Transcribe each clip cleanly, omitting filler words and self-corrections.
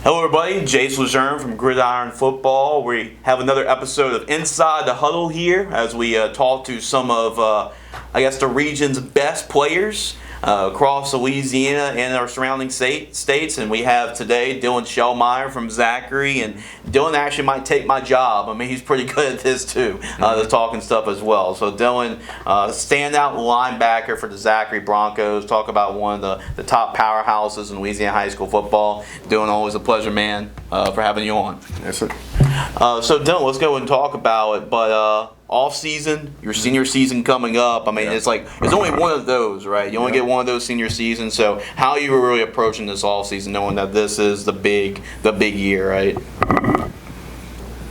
Hello everybody, Jace Lejeune from Gridiron Football. We have another episode of Inside the Huddle here as we talk to some of, the region's best players across Louisiana and our surrounding states. And we have today Dylan Shelmire from Zachary, and Dylan actually might take my job. I mean, he's pretty good at this too, the talking stuff as well. So Dylan, standout linebacker for the Zachary Broncos. Talk about one of the top powerhouses in Louisiana high school football. Dylan, always a pleasure, man, for having you on. Yes, sir. So Dylan, let's go and talk about it. But off season, your senior season coming up. I mean, it's only one of those, right? You only get one of those senior seasons. So how you were really approaching this off season, knowing that this is the big year, right?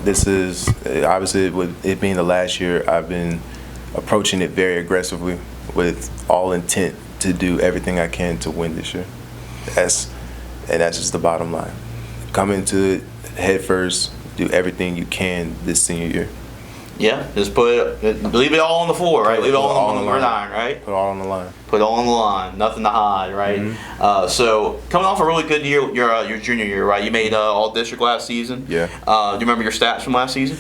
This is obviously, with it being the last year, I've been approaching it very aggressively with all intent to do everything I can to win this year. That's just the bottom line. Come into it head first, do everything you can this senior year. Yeah, just leave it all on the floor, right? Leave it all on the gridiron, right? Put it all on the line. Put it all on the line. Nothing to hide, right? Mm-hmm. So coming off a really good year, your junior year, right? You made all district last season. Yeah. Do you remember your stats from last season?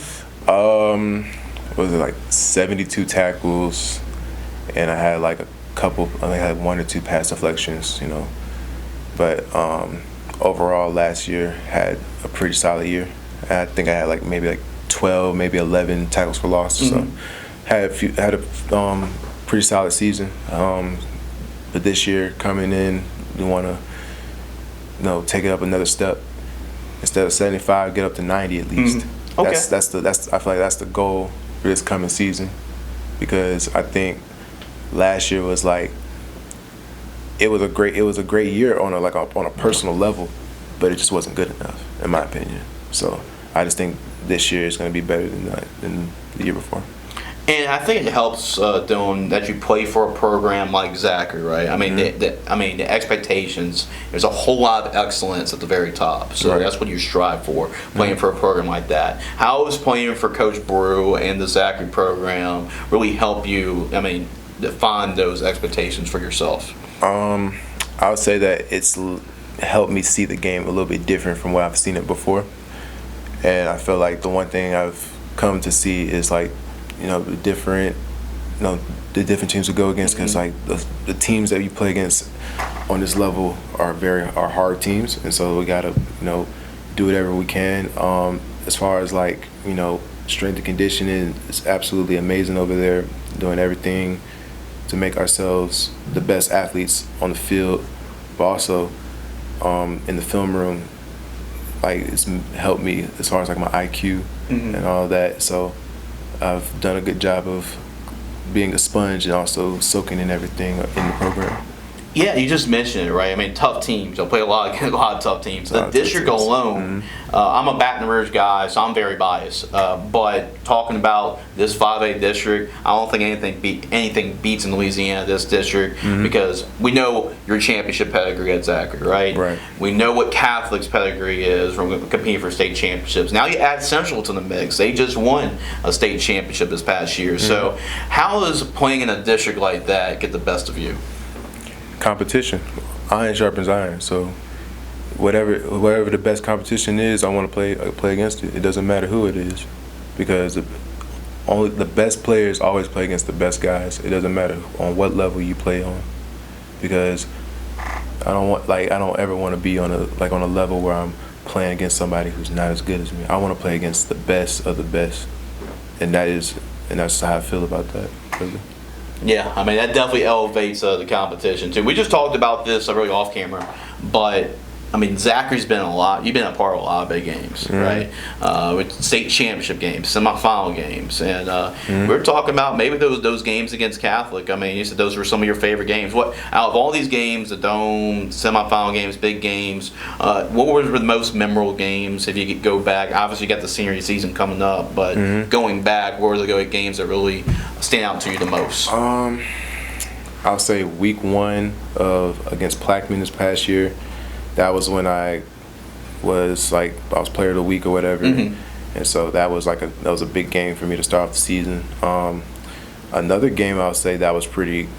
What was it, like 72 tackles, and I had like a couple. I think I had one or two pass deflections, But overall, last year had a pretty solid year. I think I had maybe 12, maybe 11 tackles for loss. Mm-hmm. So had a pretty solid season. But this year coming in, we want to take it up another step. Instead of 75, get up to 90 at least. Mm-hmm. Okay. I feel like that's the goal for this coming season, because I think last year was it was a great year on a personal level, but it just wasn't good enough in my opinion. So I just think this year is going to be better than the year before. And I think it helps, Dylan, that you play for a program like Zachary, right? I mean, mm-hmm. the expectations. There's a whole lot of excellence at the very top, so right. That's what you strive for, playing for a program like that. How has playing for Coach Brew and the Zachary program really help you? I mean, define those expectations for yourself. I would say that it's helped me see the game a little bit different from what I've seen it before. And I feel like the one thing I've come to see is the different teams we go against, because the teams that you play against on this level are hard teams, and so we gotta do whatever we can. As far as strength and conditioning, it's absolutely amazing over there, doing everything to make ourselves the best athletes on the field, but also in the film room. It's helped me as far as my IQ mm-hmm. and all that. So I've done a good job of being a sponge and also soaking in everything in the program. Yeah, you just mentioned it, right? I mean, tough teams. You'll play a lot of tough teams. The district alone, mm-hmm. I'm a Baton Rouge guy, so I'm very biased. But talking about this 5A district, I don't think anything beats in Louisiana this district, mm-hmm. because we know your championship pedigree at Zachary, right? Right. We know what Catholic's pedigree is from competing for state championships. Now you add Central to the mix. They just won a state championship this past year. Mm-hmm. So how does playing in a district like that get the best of you? Competition. Iron sharpens iron. So whatever the best competition is, I want to play against it. It doesn't matter who it is, because only the best players always play against the best guys. It doesn't matter on what level you play on, because I don't ever want to be on a level where I'm playing against somebody who's not as good as me. I want to play against the best of the best, and that's how I feel about that. Really. Yeah, I mean, that definitely elevates the competition, too. We just talked about this really off camera, but, I mean, Zachary's been you've been a part of a lot of big games, mm-hmm. right? With state championship games, semifinal games, and mm-hmm. we were talking about maybe those games against Catholic. I mean, you said those were some of your favorite games. What, out of all these games, the Dome, semifinal games, big games, what were the most memorable games if you could go back? Obviously, you got the senior season coming up, but mm-hmm. going back, what were the games that really stand out to you the most? I'll say week 1 against Plaquemine this past year. That was when I was player of the week or whatever, mm-hmm. and so that was a big game for me to start off the season. Another game I'll say that was pretty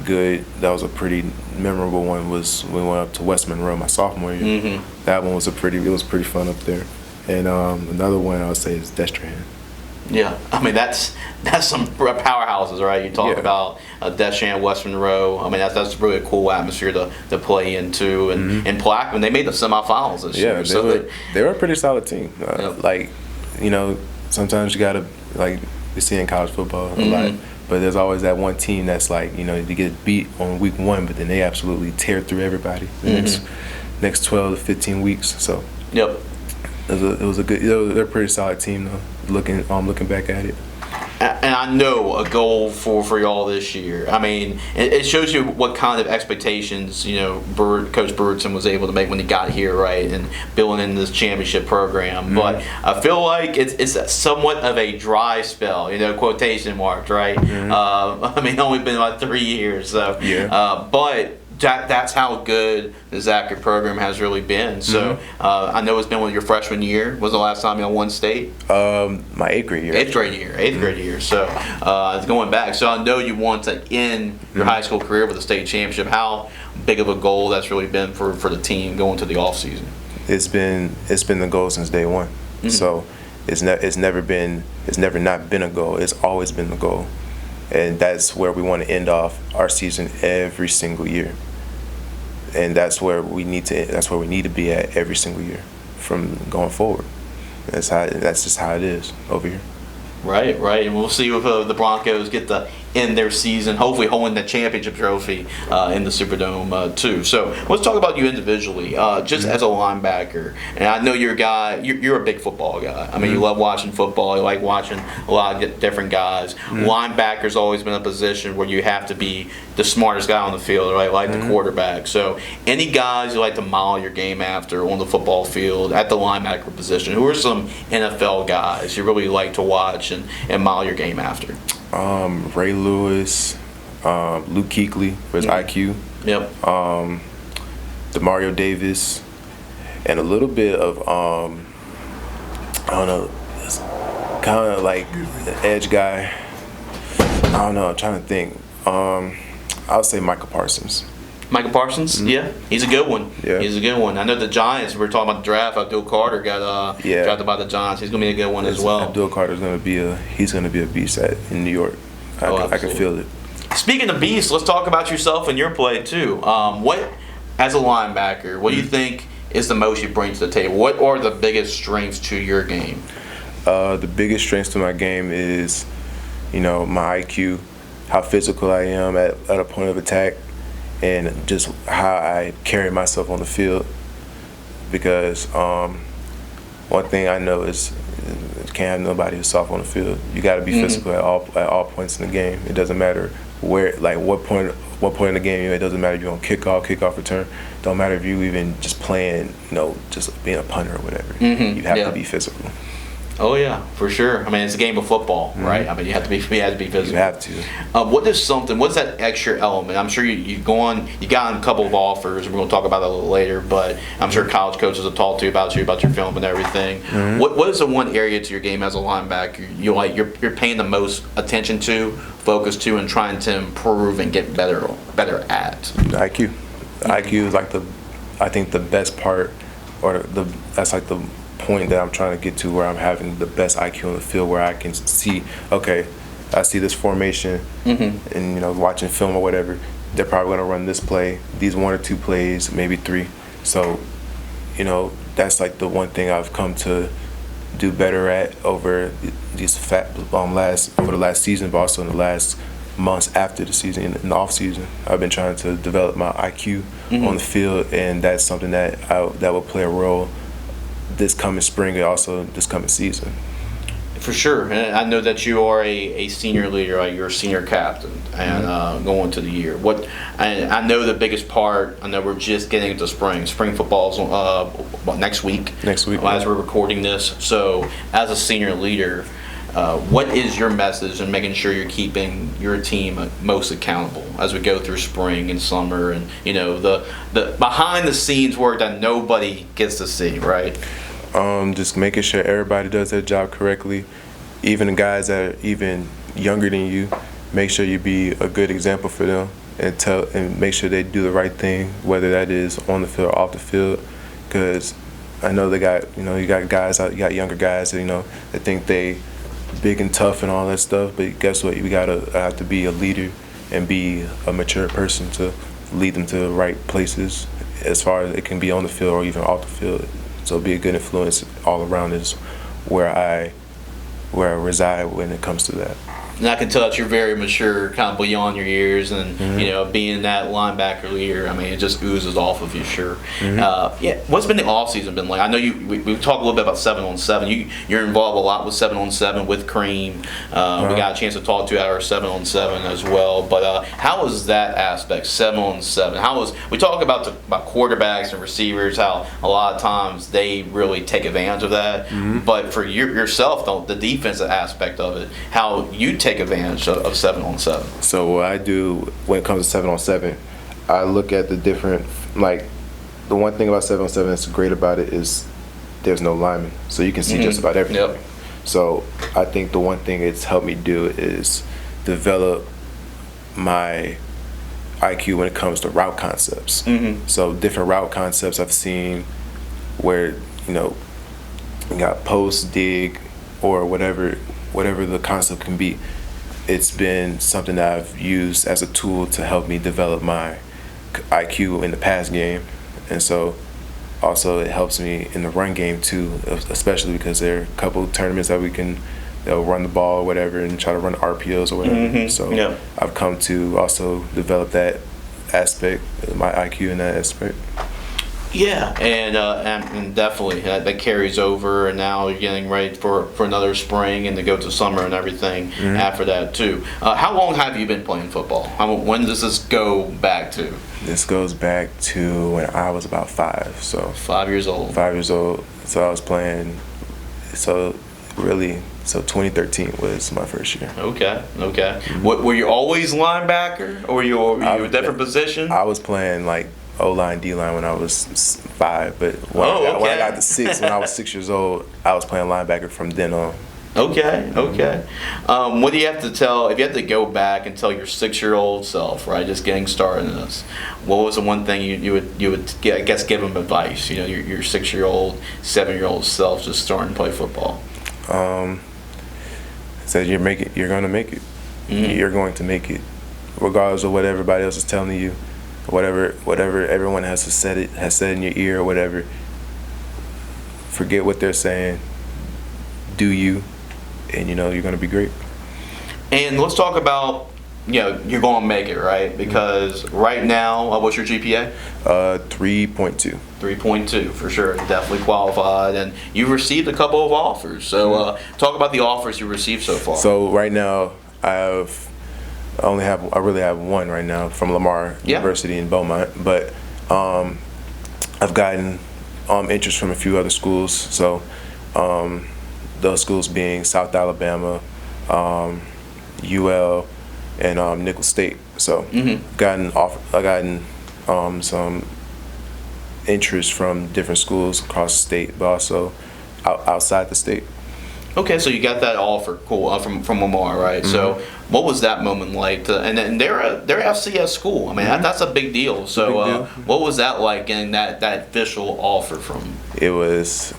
good. That was a pretty memorable one. Was we went up to West Monroe my sophomore year. Mm-hmm. That one was it was pretty fun up there. And another one I would say is Destrahan. Yeah, I mean that's some powerhouses, right? You talk about Deschamps, West Monroe. I mean that's really a cool atmosphere to play into, and Plaquemine they made the semifinals this year. They were a pretty solid team. Like, sometimes you gotta you see in college football a lot, but there's always that one team that's you get beat on week 1, but then they absolutely tear through everybody the next 12 to 15 weeks. So yep. It was a good. They're a pretty solid team though. Looking back at it. And I know a goal for y'all this year. I mean, it shows you what kind of expectations Coach Burton was able to make when he got here, right, and building in this championship program. But I feel like it's somewhat of a dry spell, quotation marks, right? I mean, only been about 3 years, so but. That's how good the Zachary program has really been. So I know it's been your freshman year. Was the last time you won state? My 8th grade year. 8th grade year. So it's going back. So I know you want to end your high school career with a state championship. How big of a goal that's really been for the team going to the off season? It's been the goal since day one. So it's never not been a goal. It's always been the goal, and that's where we want to end off our season every single year. And that's where we need to be at every single year from going forward. That's just how it is over here. Right. And we'll see if the Broncos get to end their season, hopefully holding the championship trophy in the Superdome too. So let's talk about you individually, just as a linebacker. And I know you're a guy. You're a big football guy. I mean, you love watching football. You like watching a lot of different guys. Linebacker's always been a position where you have to be the smartest guy on the field, right? Like the quarterback. So any guys you like to model your game after on the football field at the linebacker position? Who are some NFL guys you really like to watch and model your game after? Ray Lewis, Luke Kuechly for his IQ. Yep. Demario Davis, and a little bit of I don't know, kind of like the edge guy. I don't know. I'm trying to think. I would say Michael Parsons. Michael Parsons, yeah, he's a good one. Yeah, he's a good one. I know the Giants. We were talking about the draft. Abdul Carter got drafted by the Giants. He's gonna be a good one as well. Abdul Carter's gonna be a beast in New York. I can feel it. Speaking of beasts, let's talk about yourself and your play too. What, as a linebacker, what do you think is the most you bring to the table? What are the biggest strengths to your game? The biggest strengths to my game is, my IQ, how physical I am at a point of attack, and just how I carry myself on the field. Because one thing I know is can't have nobody who's soft on the field. You got to be physical at all points in the game. It doesn't matter where, what point in the game you're in. It doesn't matter if you're on kickoff return. It don't matter if you even just playing, just being a punter or whatever. You have to be physical. Oh yeah, for sure. I mean, it's a game of football, right? I mean, you have to be physical. You have to. What's that extra element? I'm sure you got a couple of offers, and we're going to talk about that a little later. But I'm sure college coaches have talked to you about your film and everything. What is the one area to your game as a linebacker you're paying the most attention to, focus to, and trying to improve and get better at? The IQ. The IQ is I think the best part, or that's like the point that I'm trying to get to, where I'm having the best IQ on the field, where I can see, okay, I see this formation, and watching film or whatever, they're probably going to run this play, these 1 or 2 plays, maybe 3. So, that's like the one thing I've come to do better at over the last season, but also in the last months after the season, in the off season. I've been trying to develop my IQ on the field, and that's something that will play a role this coming spring and also this coming season. For sure. And I know that you are a senior leader, right? You're a senior captain, and going to the year. I know the biggest part, I know we're just getting into spring. Spring football's next week. Next week. As we're recording this. So as a senior leader, what is your message in making sure you're keeping your team most accountable as we go through spring and summer, and the behind the scenes work that nobody gets to see, right? Just making sure everybody does their job correctly, even the guys that are even younger than you. Make sure you be a good example for them, and make sure they do the right thing, whether that is on the field or off the field. Because I know you got guys out, you got younger guys that that think they big and tough and all that stuff. But guess what? You gotta have to be a leader and be a mature person to lead them to the right places, as far as it can be on the field or even off the field. So be a good influence all around is where I reside when it comes to that. And I can tell that you're very mature, kind of beyond your years, and being that linebacker leader. I mean, it just oozes off of you, sure. What's been the off season been like? I know we talked a little bit about 7-on-7. You're involved a lot with 7-on-7 with Cream. We got a chance to talk to you at our 7-on-7 as well. But how was that aspect, 7-on-7? We talk about quarterbacks and receivers, how a lot of times they really take advantage of that. But for yourself, though, the defensive aspect of it, how you take advantage of 7-on-7. So what I do when it comes to 7-on-7, I look at the different, the one thing about 7-on-7 that's great about it is there's no lineman, so you can see just about everything. Yep. So I think the one thing it's helped me do is develop my IQ when it comes to route concepts. So different route concepts I've seen where you got post, dig, or whatever the concept can be. It's been something that I've used as a tool to help me develop my IQ in the pass game, and so also it helps me in the run game too, especially because there are a couple of tournaments that they'll run the ball or whatever and try to run RPOs or whatever. So I've come to also develop that aspect, my IQ in that aspect. Yeah, and definitely that carries over, and now you're getting ready for another spring and to go to summer and everything after that too. How long have you been playing football? When does this go back to? This goes back to when I was about 5. So 5 years old. 5 years old. So I was playing. So 2013 was my first year. Okay. Were you always linebacker, or were you a different position? I was playing O-line, D-line when I was 5, but when I got to 6, when I was 6 years old, I was playing linebacker from then on. Okay. What do you have to tell, if you had to go back and tell your 6-year-old self, right, just getting started in this, what was the one thing you would I guess give them advice, your 6-year-old, 7-year-old self just starting to play football? Said you're going to make it. You're going to make it, regardless of what everybody else is telling you. Whatever everyone has said in your ear or whatever, forget what they're saying. Do you, and you're going to be great. And let's talk about, you're going to make it, right? Because right now, what's your GPA? 3.2. 3.2 for sure, definitely qualified, and you've received a couple of offers. So talk about the offers you received so far. So right now, I really have one right now from Lamar University in Beaumont, but I've gotten interest from a few other schools. So those schools being South Alabama, UL, and Nicholls State. So I've gotten some interest from different schools across the state, but also outside the state. Okay, so you got that offer, cool, from Lamar, right? So what was that moment like? And they're FCS school. I mean, that's a big deal. So what was that like, getting that official offer from? It was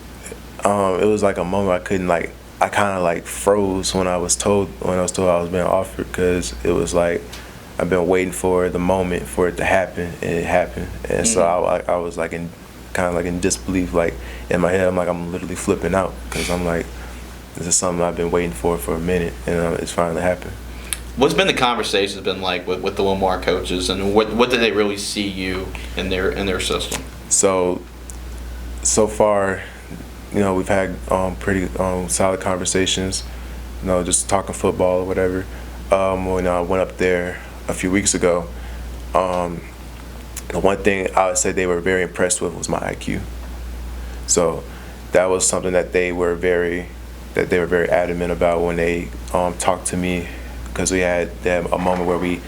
like a moment I couldn't I kind of froze when I was told I was being offered, because it was like I've been waiting for the moment for it to happen, and it happened. And so I was in disbelief, in my head I'm literally flipping out, because I'm like, this is something I've been waiting for a minute, and it's finally happened. What's been the conversations been like with the Lamar coaches, and what did they really see you in their system? So far, we've had pretty solid conversations, just talking football or whatever. When I went up there a few weeks ago, the one thing I would say they were very impressed with was my IQ. So that was something that they were very adamant about when they talked to me, because they had a moment where we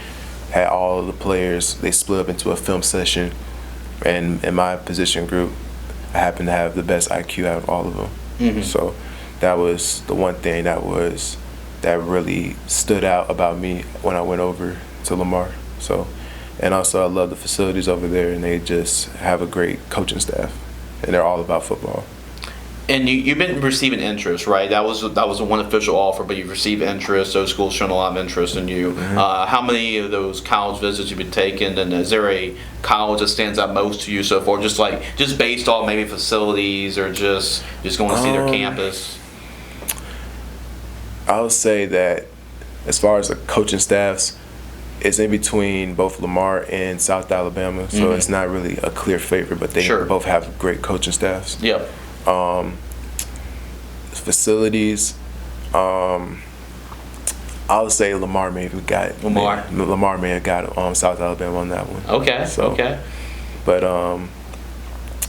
had all of the players, they split up into a film session, and in my position group, I happened to have the best IQ out of all of them. So that was the one thing that really stood out about me when I went over to Lamar. So And also, I love the facilities over there, and they just have a great coaching staff, and they're all about football. And you've been receiving interest, right? That was the one official offer, but you've received interest. Those schools showing a lot of interest in you. Mm-hmm. How many of those college visits you've been taking, and is there a college that stands out most to you so far? Just based on maybe facilities or just going to see their campus. I would say that as far as the coaching staffs, it's in between both Lamar and South Alabama, so it's not really a clear favorite, but they both have great coaching staffs. Yep. Facilities, I would say Lamar may have got Lamar may have got South Alabama on that one. Okay. So, okay. But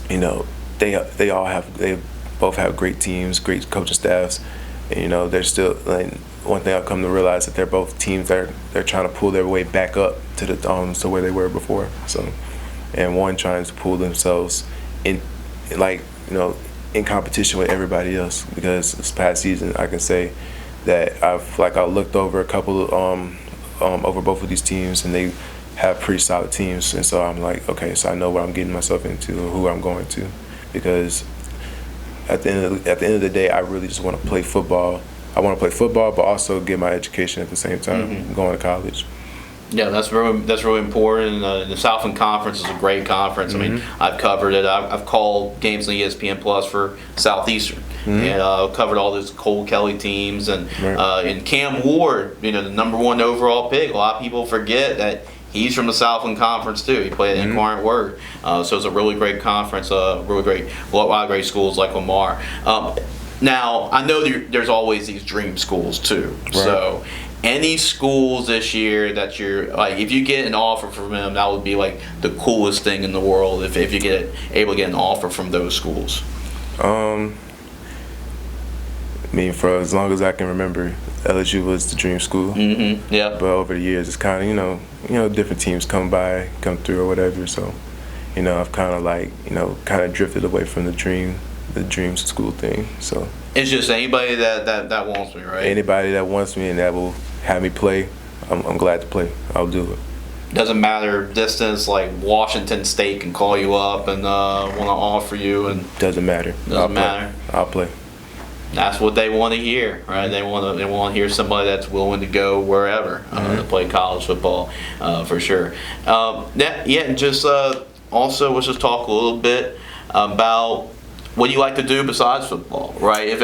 you know, they both have great teams, great coaching staffs, and you know they're still like. One thing I've come to realize that they're both teams that they're trying to pull their way back up to the to where they were before. So, and one trying to pull themselves in, like in competition with everybody else. Because this past season, I can say that I looked over a couple over both of these teams, and they have pretty solid teams. And so I'm like, okay, so I know what I'm getting myself into, who I'm going to, because at the end of the day, I really just want to play football. I want to play football, but also get my education at the same time, going to college. Yeah, that's really important. The Southland Conference is a great conference. I mean, I've covered it. I've called games on ESPN Plus for Southeastern, and I've covered all those Cole Kelly teams and Cam Ward, the #1 overall pick. A lot of people forget that he's from the Southland Conference too. He played at Inquiring Word, so it's a really great conference. Really great, a lot of great schools like Lamar. Now, I know there's always these dream schools too. Right. So, any schools this year that you're like, if you get an offer from them, that would be like the coolest thing in the world. If you get able to get an offer from those schools. I mean, for as long as I can remember, LSU was the dream school. Yeah. But over the years, it's kind of different teams come through or whatever. So, I've kind of drifted away from the dream school thing. So it's just anybody that wants me, right? Anybody that wants me and that will have me play, I'm glad to play. I'll do it. Doesn't matter distance, like Washington State can call you up and want to offer you, and doesn't matter. I'll play. That's what they want to hear, right? They want to hear somebody that's willing to go wherever to play college football, for sure. And just also let's just talk a little bit about what do you like to do besides football, right? If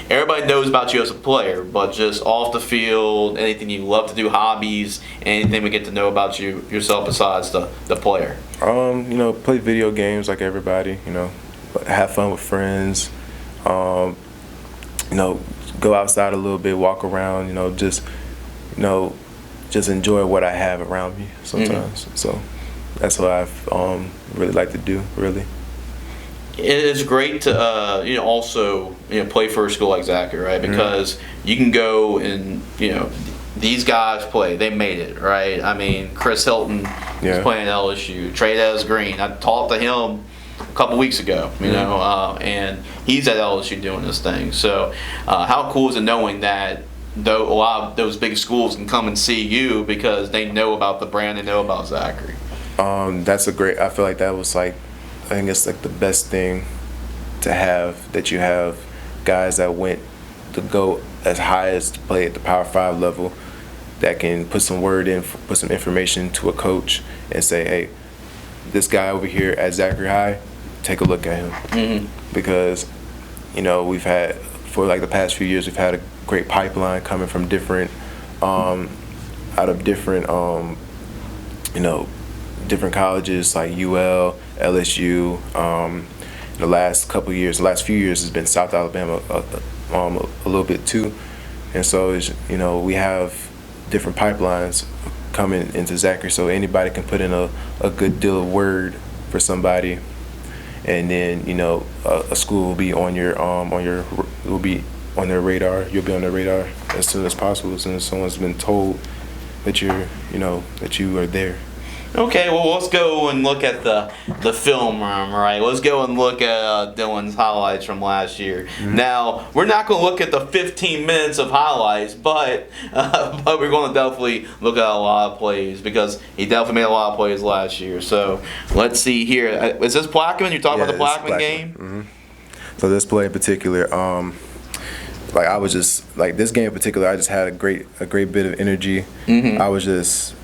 everybody knows about you as a player, but just off the field, anything you love to do, hobbies, anything we get to know about yourself besides the player. Play video games like everybody. Have fun with friends. Go outside a little bit, walk around. Just enjoy what I have around me sometimes. So that's what I've really like to do, really. It's great to also play for a school like Zachary, right? Because you can go and these guys they made it, right? I mean, Chris Hilton is playing at LSU. Trades Green, I talked to him a couple weeks ago, and he's at LSU doing this thing. So how cool is it knowing that though a lot of those big schools can come and see you because they know about the brand, they know about Zachary? I feel like that was I think it's the best thing to have, that you have guys that went to go as high as to play at the Power 5 level that can put some information to a coach and say, hey, this guy over here at Zachary High, take a look at him. Because, we've had, for the past few years, we've had a great pipeline coming from different colleges like UL, LSU. The last few years has been South Alabama a little bit too, and so we have different pipelines coming into Zachary. So anybody can put in a good deal of word for somebody, and then a school will be on their radar. You'll be on their radar as soon as possible, as soon as someone's been told that that you are there. Okay, well, let's go and look at the film room, right? Let's go and look at Dylan's highlights from last year. Now, we're not going to look at the 15 minutes of highlights, but we're going to definitely look at a lot of plays because he definitely made a lot of plays last year. So, let's see here. Is this Plaquemine? You're talking about the Plaquemine game? Mm-hmm. So this play in particular, like I was just like this game in particular, I just had a great bit of energy. I was just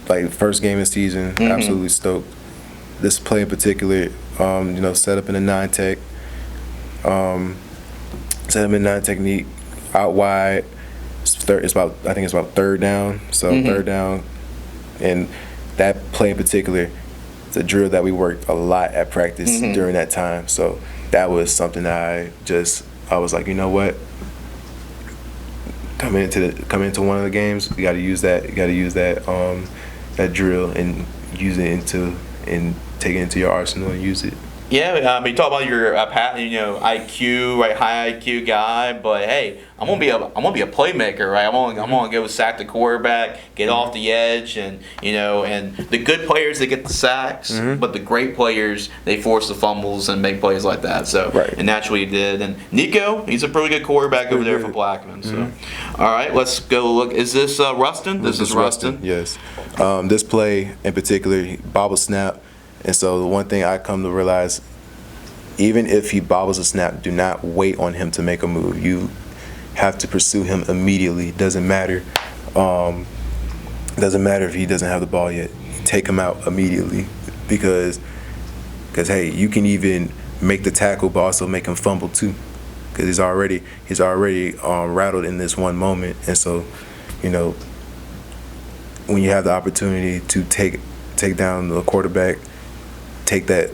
like first game of the season, absolutely stoked. This play in particular, set up in a 9-tech, set up in 9 technique, out wide. I think it's about third down. So third down, and that play in particular, it's a drill that we worked a lot at practice during that time. So that was something that I was like, you know what? Coming into one of the games, you got to use that. You got to use that that drill and use it and take it into your arsenal and use it. Yeah, you talk about your IQ, right, high IQ guy, but hey, I'm gonna be a playmaker, right? I'm gonna go sack the quarterback, get off the edge, and and the good players they get the sacks, but the great players they force the fumbles and make plays like that. So and that's what he did. And Nico, he's a pretty good quarterback over there for Plaquemine. So all right, let's go look. Is this Rustin? This is Rustin. Yes. This play in particular, bobble snap. And so the one thing I come to realize, even if he bobbles a snap, do not wait on him to make a move. You have to pursue him immediately. Doesn't matter. Doesn't matter if he doesn't have the ball yet. Take him out immediately because hey, you can even make the tackle, but also make him fumble too, because he's already rattled in this one moment. And so, when you have the opportunity to take down the quarterback, take that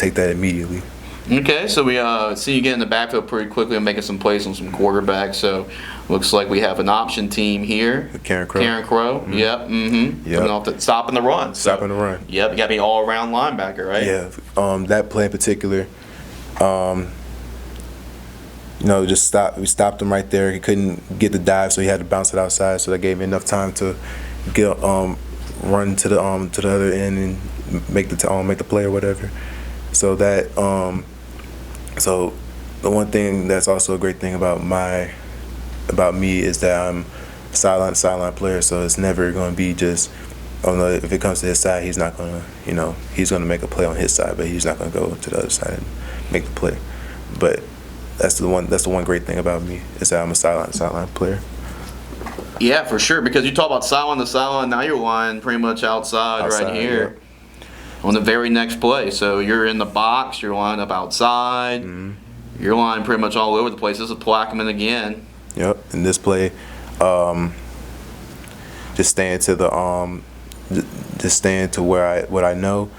immediately. Okay, so we see you get in the backfield pretty quickly and making some plays on some quarterbacks. So looks like we have an option team here. Karen Crow. Yep. Coming off stopping the run. Stopping the run. Yep. You got to be all around linebacker, right? Yeah. That play in particular, we stopped him right there. He couldn't get the dive, so he had to bounce it outside. So that gave me enough time to get run to the other end and make the play or whatever. So that so the one thing that's also a great thing about me is that I'm a sideline player. So it's never going to be just if it comes to his side, he's not going to he's going to make a play on his side, but he's not going to go to the other side and make the play. But that's the one great thing about me is that I'm a sideline player. Yeah, for sure. Because you talk about sideline to sideline, now you're lying pretty much outside right here on the very next play. So you're in the box, you're lined up outside, you're lying pretty much all over the place. This is Plaquemine again. Yep. And this play, just staying to what I know,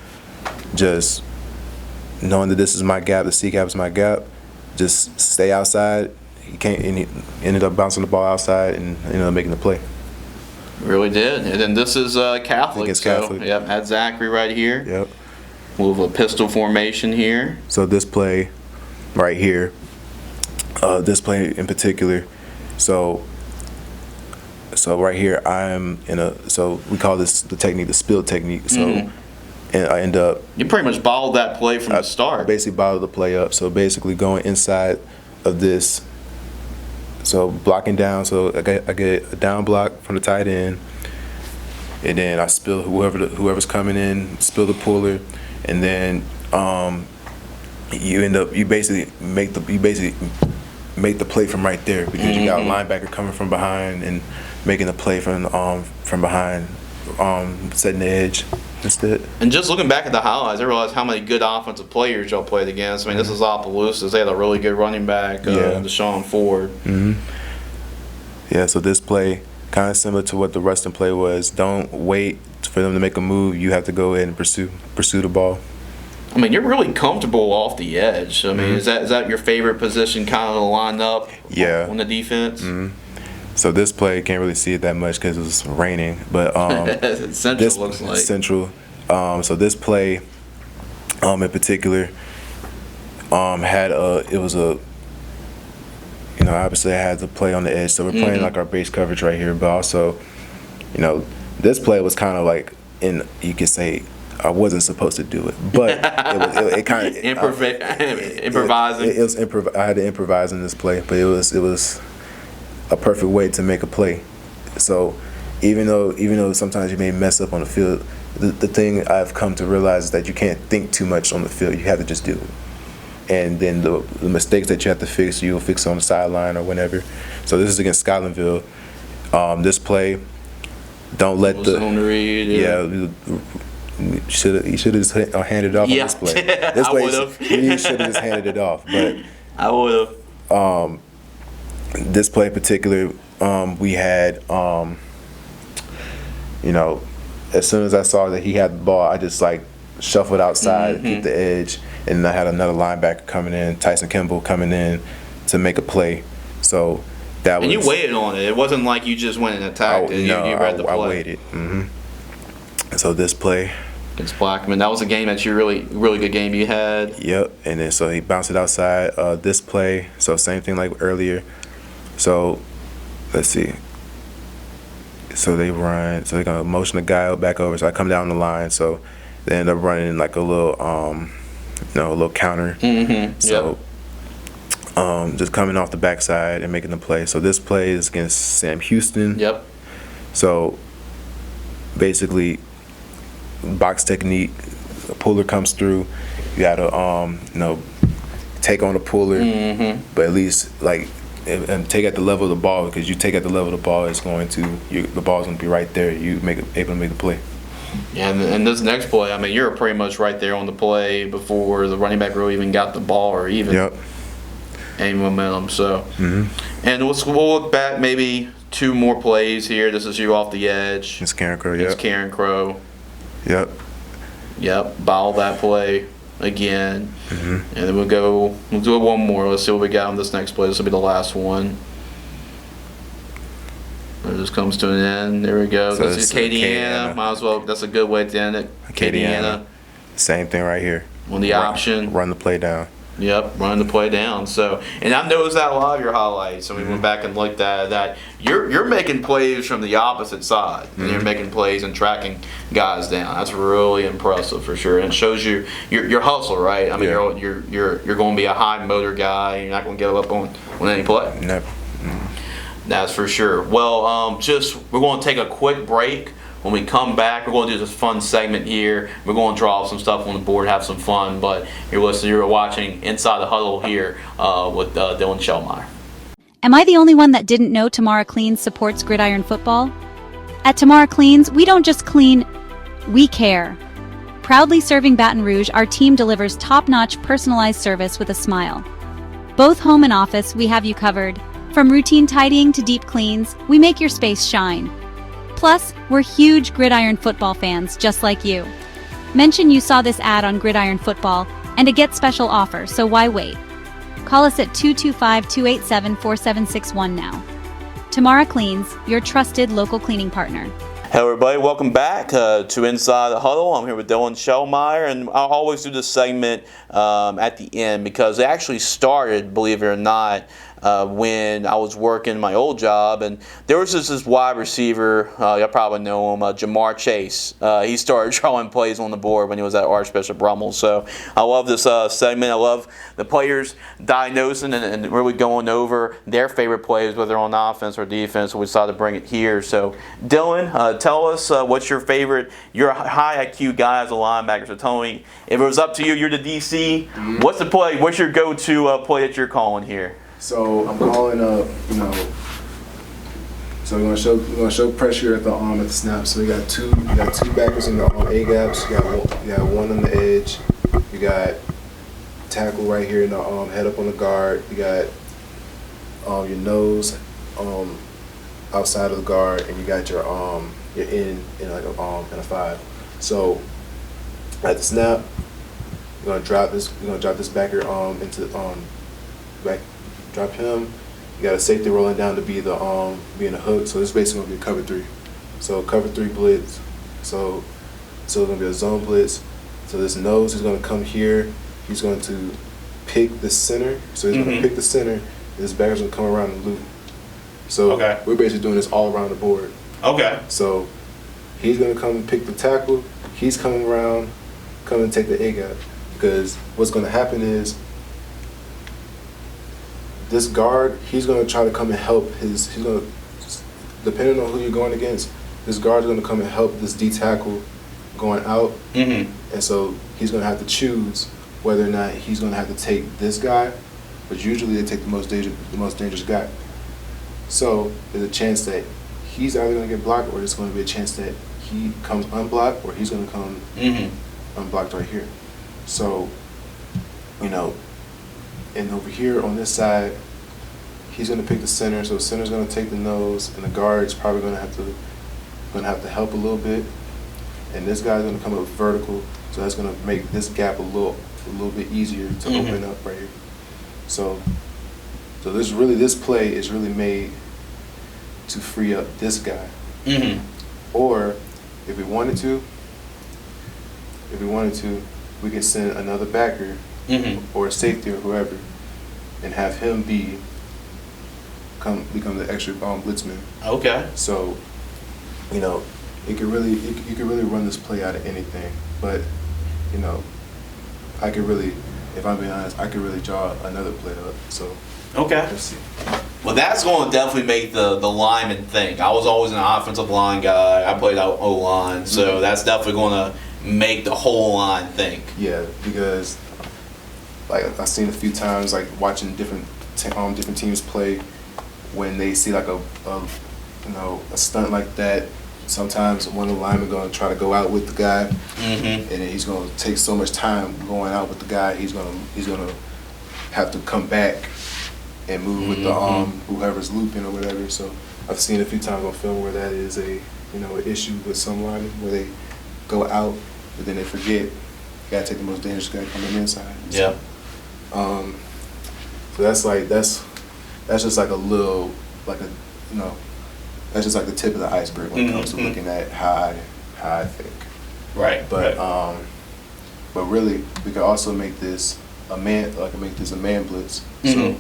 just knowing that this is my gap, the C gap is my gap. Just stay outside. He ended up bouncing the ball outside and ended up making the play. Really did. And then this is Catholic. Against Catholic. Yep, had Zachary right here. Yep. With a pistol formation here. So this play right here, this play in particular, so right here so we call this the technique the spill technique. So and I end up. You pretty much bottled that play from the start. I basically bottled the play up. So basically going inside of this. So blocking down, so I get a down block from the tight end, and then I spill whoever's coming in, spill the puller, and then you basically make the play from right there because you got a linebacker coming from behind and making the play from behind, setting the edge. That's it. And just looking back at the highlights, I realized how many good offensive players y'all played against. I mean, this is Opelousas. They had a really good running back, Deshaun Ford. Yeah, so this play, kind of similar to what the Rustin play was. Don't wait for them to make a move. You have to go ahead and pursue the ball. I mean, you're really comfortable off the edge. I mean, is that your favorite position kind of to line up on the defense? So this play, can't really see it that much because it was raining. But Central looks like. Central. So this play in particular obviously I had to play on the edge. So we're playing like our base coverage right here. But also, this play was kind of like and you could say I wasn't supposed to do it, but it kind of improvising. I had to improvise in this play, but it was a perfect way to make a play. So even though sometimes you may mess up on the field, the thing I've come to realize is that you can't think too much on the field. You have to just do it. And then the mistakes that you have to fix, you'll fix on the sideline or whenever. So this is against Scotlandville. This play, don't let the zone read. You should have just handed it off on this play. This I would have. You should have just handed it off. But I would have. This play in particular, we had, as soon as I saw that he had the ball, I just like shuffled outside, keep the edge, and I had another linebacker coming in, Tyson Kimball coming in to make a play. So that was. And you waited on it. It wasn't like you just went and attacked it. You read the play. I waited. So this play. Against Blackman, that was a game that you really good game you had. Yep, and then so he bounced it outside. This play, so same thing like earlier. So let's see. So they run. So they're gonna motion the guy back over. So I come down the line. So they end up running like a little, a little counter. So just coming off the backside and making the play. So this play is against Sam Houston. Yep. So basically, box technique. A puller comes through. You gotta take on the puller, but at least like. And take at the level of the ball, because you take at the level of the ball, the ball's going to be right there. You able to make the play. Yeah, and this next play, I mean, you're pretty much right there on the play before the running back really even got the ball or even any momentum. So, and we'll look back maybe 2 more plays here. This is you off the edge. It's Karen Crow. It's Karen Crow. Yep. Ball that play again, and then we'll do it one more. Let's see what we got on this next play. This will be the last one. It just comes to an end. There we go. So this is Acadiana. Might as well. That's a good way to end it. Acadiana. Same thing right here. On the option. Run the play down. Yep, run the play down. So, and I noticed that a lot of your highlights. And we went back and looked at that. You're making plays from the opposite side, and you're making plays and tracking guys down. That's really impressive for sure, and it shows you your hustle, right? I mean, you're going to be a high motor guy. You're not going to give up on any play. Never. That's for sure. Well, we're going to take a quick break. When we come back, we're going to do this fun segment here. We're going to draw some stuff on the board, have some fun. But you're watching Inside the Huddle here with Dylan Shelmire. Am I the only one that didn't know Tamara Cleans supports gridiron football? At Tamara Cleans, we don't just clean, we care. Proudly serving Baton Rouge, our team delivers top-notch personalized service with a smile. Both home and office, we have you covered. From routine tidying to deep cleans, we make your space shine. Plus, we're huge gridiron football fans just like you. Mention you saw this ad on Gridiron Football and a get special offer, so why wait? Call us at 225-287-4761 now. Tamara Cleans, your trusted local cleaning partner. Hey everybody, welcome back to Inside the Huddle. I'm here with Dylan Shelmire, and I always do this segment at the end because it actually started, believe it or not, when I was working my old job, and there was this wide receiver, y'all probably know him, Jamar Chase. He started drawing plays on the board when he was at Archbishop Rummel. So I love this segment. I love the players diagnosing and really going over their favorite plays, whether on offense or defense. So we decided to bring it here. So Dylan, tell us what's your favorite. You're a high IQ guy as a linebacker, so tell me, if it was up to you, you're the DC, what's the play? What's your go-to play that you're calling here? So I'm calling up, so we're gonna show pressure at the snap. So we got two backers in the A gaps. You got one on the edge. You got tackle right here in the head up on the guard. You got your nose outside of the guard, and you got your in like in a 5. So at the snap, you're gonna drop this. You're gonna drop this backer into back. Drop him. You got a safety rolling down to be the being a hook. So this is basically gonna be a cover 3. So cover 3 blitz. So it's gonna be a zone blitz. So this nose is gonna come here. He's going to pick the center. So he's gonna pick the center. And this backer's gonna come around and loop. So we're basically doing this all around the board. Okay. So He's going to come and pick the tackle. He's coming around, come and take the A gap. Because what's going to happen is this guard, he's going to try to come and help he's going to, depending on who you're going against, this guard's going to come and help this D tackle going out. And so he's going to have to choose whether or not he's going to have to take this guy, but usually they take the most dangerous guy. So there's a chance that he's either going to get blocked, or there's going to be a chance that he comes unblocked, or he's going to come unblocked right here. So, you know, and over here on this side, he's going to pick the center. So the center's going to take the nose, and the guard's probably going to have to help a little bit. And this guy's going to come up vertical, so that's going to make this gap a little bit easier to open up right here. So this play is really made to free up this guy. Or if we wanted to, we could send another backer or a safety or whoever, and have him become the extra blitzman. Okay. So, you know, you could really run this play out of anything. But, you know, I could really, if I'm being honest, I could really draw another play up. So okay. Let's see. Well, that's going to definitely make the lineman think. I was always an offensive line guy. I played out O-line, so that's definitely going to make the whole line think. Yeah, because like I've seen a few times, like watching different teams play, when they see like a stunt like that. Sometimes one of the linemen going to try to go out with the guy, and then he's going to take so much time going out with the guy. He's going to have to come back and move with the whoever's looping or whatever. So I've seen a few times on film where that is an issue with some linemen, where they go out, but then they forget you gotta take the most dangerous guy coming inside. Yeah. So that's just like a little, like a, that's just like the tip of the iceberg when it comes to looking at how I think. Right. But but really we could also make this a man blitz. So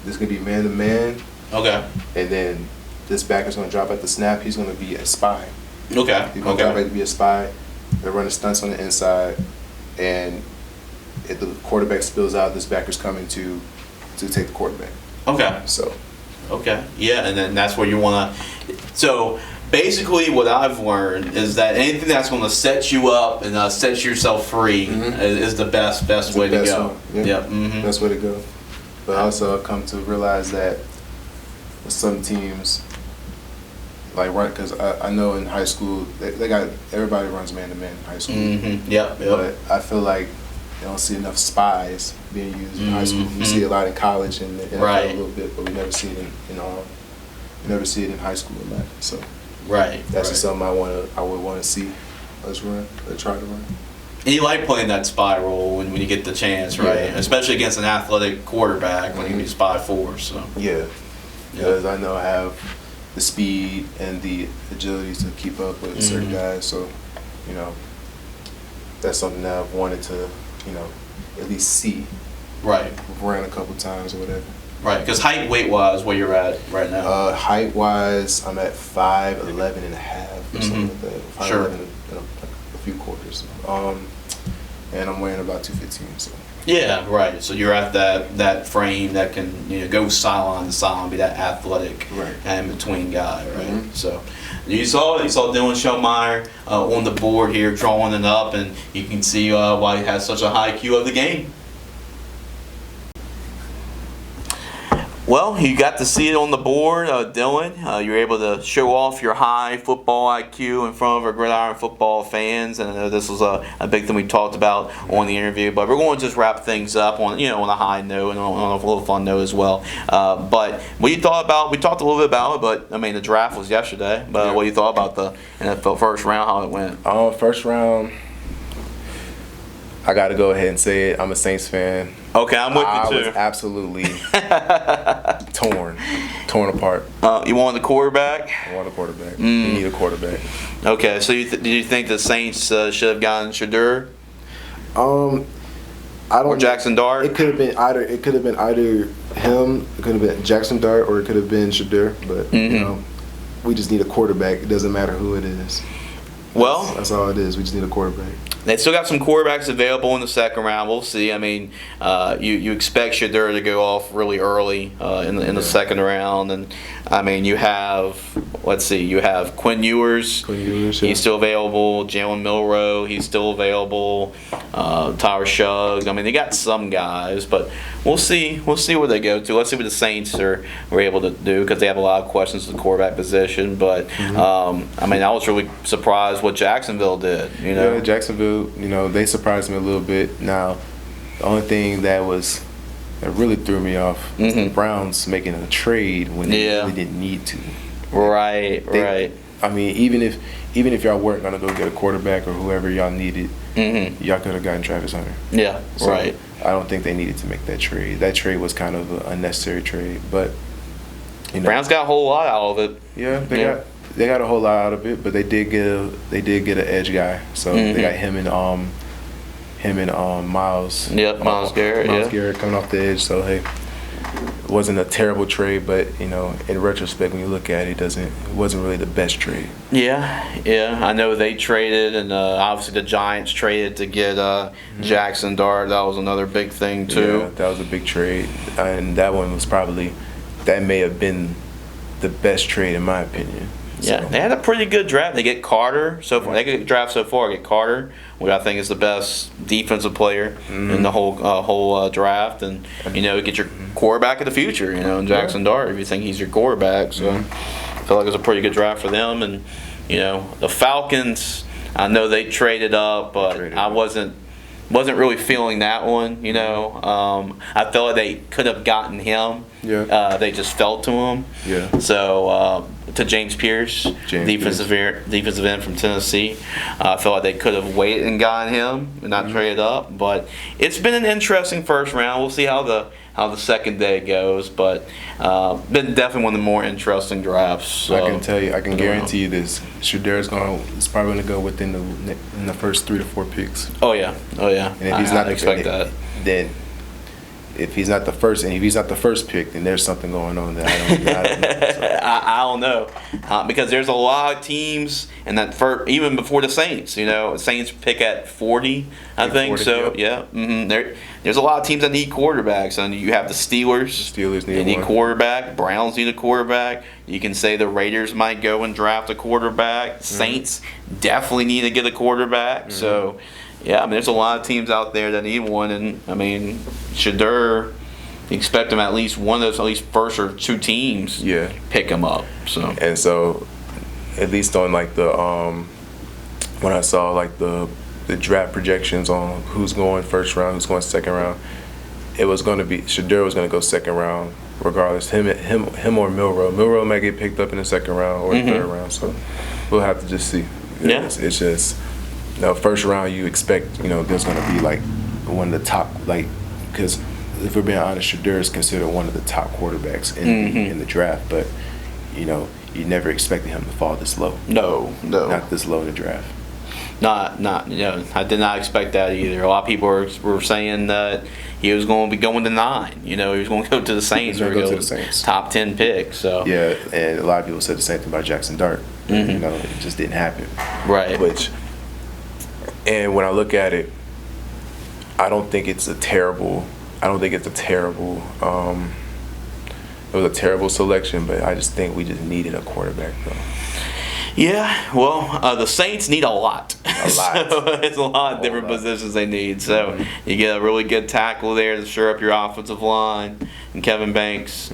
this could be man to man. Okay. And then this backer's gonna drop at the snap. He's gonna be a spy. Okay. He's gonna drop back to be a spy. They're running stunts on the inside, and if the quarterback spills out, this backer's coming to take the quarterback. Okay. So. Okay. Yeah, and then that's where you want to. So basically, what I've learned is that anything that's going to set you up and set yourself free is the best way to go. Yeah. Best way to go. But also, I've come to realize that with some teams, like because I know in high school they got everybody runs man to man in high school. But I feel like you don't see enough spies being used in high school. You see a lot in college and the NFL a little bit, but we never see it in high school a lot. So that's just something I would want to see us run, or try to run. And you like playing that spy role when you get the chance, right? Yeah. Especially against an athletic quarterback when you be spy for. So because I know I have the speed and the agility to keep up with certain guys. So that's something that I've wanted to at least see. Right. We've ran a couple times or whatever. Right, because weight-wise, where you're at right now? Height-wise, I'm at 5'11" and a half or something like that. 5'11" in a few quarters. And I'm weighing about 215. So. Yeah, right. So you're at that frame that can go sideline to sideline, be that athletic and in-between guy, right? So you saw Dylan Shelmire on the board here drawing it up, and you can see why he has such a high IQ of the game. Well, you got to see it on the board, Dylan. You were able to show off your high football IQ in front of our Gridiron football fans, and I know this was a big thing we talked about on the interview. But we're going to just wrap things up on a high note and on a little fun note as well. But what you thought about? We talked a little bit about it, but I mean the draft was yesterday. But what you thought about the NFL first round? How it went? First round. I got to go ahead and say it. I'm a Saints fan. Okay, I'm with you too. I was absolutely torn apart. You wanted the quarterback? I want a quarterback. You need a quarterback. Okay, so do you think the Saints should have gotten Shedeur? I don't. Or Jackson Dart? It could have been either. It could have been either him. It could have been Jackson Dart, or it could have been Shedeur. But we just need a quarterback. It doesn't matter who it is. Well, that's all it is. We just need a quarterback. they still got some quarterbacks available in the second round. We'll see. I mean, you expect Shadur to go off really early in the second round, and I mean you have Quinn Ewers. He's still available. Jalen Milroe, he's still available. Tyler Shugg. I mean, they got some guys, but we'll see. We'll see where they go to. Let's see what the Saints were able to do because they have a lot of questions at the quarterback position. But I mean, I was really surprised what Jacksonville did. Yeah, Jacksonville. They surprised me a little bit. Now, the only thing that really threw me off was the Browns making a trade when they really didn't need to. Right. I mean, even if y'all weren't gonna go get a quarterback or whoever y'all needed, y'all could have gotten Travis Hunter. Yeah, so right. I don't think they needed to make that trade. That trade was kind of an unnecessary trade, but Browns got a whole lot out of it. Yeah, they got a whole lot out of it, but they did get an edge guy. So they got him and Miles. Yep, Miles Garrett. Miles Garrett coming off the edge. So hey, it wasn't a terrible trade, but in retrospect, when you look at it, it wasn't really the best trade. Yeah. I know they traded, and obviously the Giants traded to get Jackson Dart. That was another big thing too. Yeah, that was a big trade, and that one was that may have been the best trade in my opinion. Yeah, they had a pretty good draft. They get Carter so far. They get draft so far. Get Carter, which I think is the best defensive player in the whole draft, and you get your quarterback of the future. In Jackson Dart, if you think he's your quarterback. So I feel like it was a pretty good draft for them. And the Falcons, I know they traded up, but I wasn't really feeling that one. I felt like they could have gotten him. Yeah. They just fell to him. Yeah. So to James Pierce, defensive end from Tennessee, I felt like they could have waited and gotten him and not traded up. But it's been an interesting first round. We'll see how the second day goes. But been definitely one of the more interesting drafts. So I can tell you, I can guarantee you this: Shadur is probably going to go within the first 3 to 4 picks. Oh yeah. And if he's not expect that, then if he's not the first pick, then there's something going on that I don't know. So. I don't know because there's a lot of teams, and that even before the Saints, Saints pick at 40, I think. 40, so there's a lot of teams that need quarterbacks, and you have the Steelers. The Steelers need a quarterback. Browns need a quarterback. You can say the Raiders might go and draft a quarterback. Saints definitely need to get a quarterback. So. Yeah, I mean, there's a lot of teams out there that need one, and I mean, Shadur, you expect him at least one of those, at least first or two teams, pick him up. So, at least on like the when I saw like the draft projections on who's going first round, who's going second round, it was going to be Shadur was going to go second round regardless. Him or Milroe. Milroe might get picked up in the second round or third round. So we'll have to just see. It's just. First round you expect, there's going to be like one of the top, because if we're being honest, Shadur is considered one of the top quarterbacks in the draft, but you never expected him to fall this low. No, not this low in the draft. Not. I did not expect that either. A lot of people were saying that he was going to be going to 9. He was going to go to the Saints or go to the Saints. Top 10 pick. So yeah, and a lot of people said the same thing about Jackson Dart. It just didn't happen. Right. And when I look at it, I don't think it's a terrible. It was a terrible selection, but I just think we just needed a quarterback, though. Yeah, well, the Saints need a lot. So it's a lot of different positions they need. So you get a really good tackle there to shore up your offensive line, and Kevin Banks.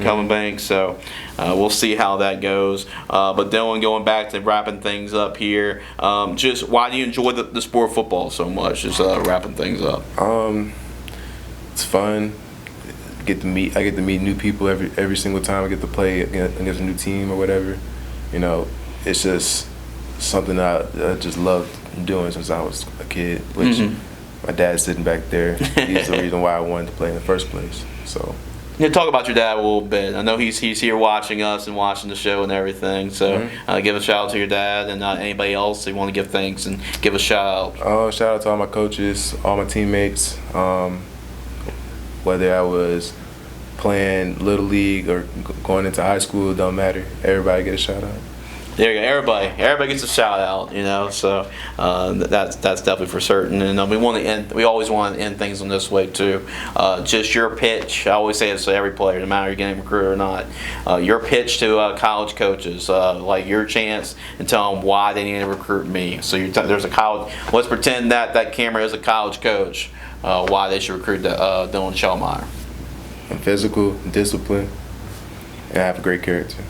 So we'll see how that goes. But Dylan, going back to wrapping things up here, just why do you enjoy the sport of football so much? Just wrapping things up. It's fun. I get to meet new people every single time I get to play against a new team or whatever. It's just something that I just loved doing since I was a kid, which my dad's sitting back there. He's the reason why I wanted to play in the first place. So. Talk about your dad a little bit. I know he's here watching us and watching the show and everything. So give a shout out to your dad and anybody else you want to give thanks and give a shout out. Shout out to all my coaches, all my teammates. Whether I was playing Little League or going into high school, don't matter. Everybody get a shout out. There you go. Everybody gets a shout out, So that's definitely for certain. And we always want to end things in this way too. Just your pitch. I always say this to every player, no matter you're getting recruited or not. Your pitch to college coaches, like your chance, and tell them why they need to recruit me. So there's a college. Let's pretend that camera is a college coach. Why they should recruit Dylan Shelmire. I'm physical, disciplined, and I have a great character.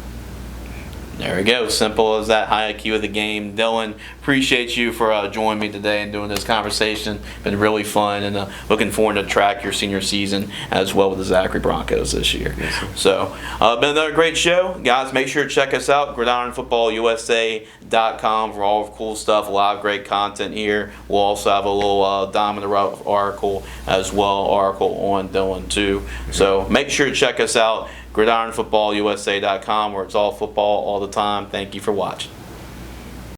There we go. Simple as that. High IQ of the game. Dylan, appreciate you for joining me today and doing this conversation. Been really fun, and looking forward to track your senior season as well with the Zachary Broncos this year. Yes, sir. So, been another great show. Guys, make sure to check us out, gridironfootballusa.com for all the cool stuff. A lot of great content here. We'll also have a little Dime in the Rough article as well, article on Dylan too. So make sure to check us out, gridironfootballusa.com, where it's all football all the time. Thank you for watching.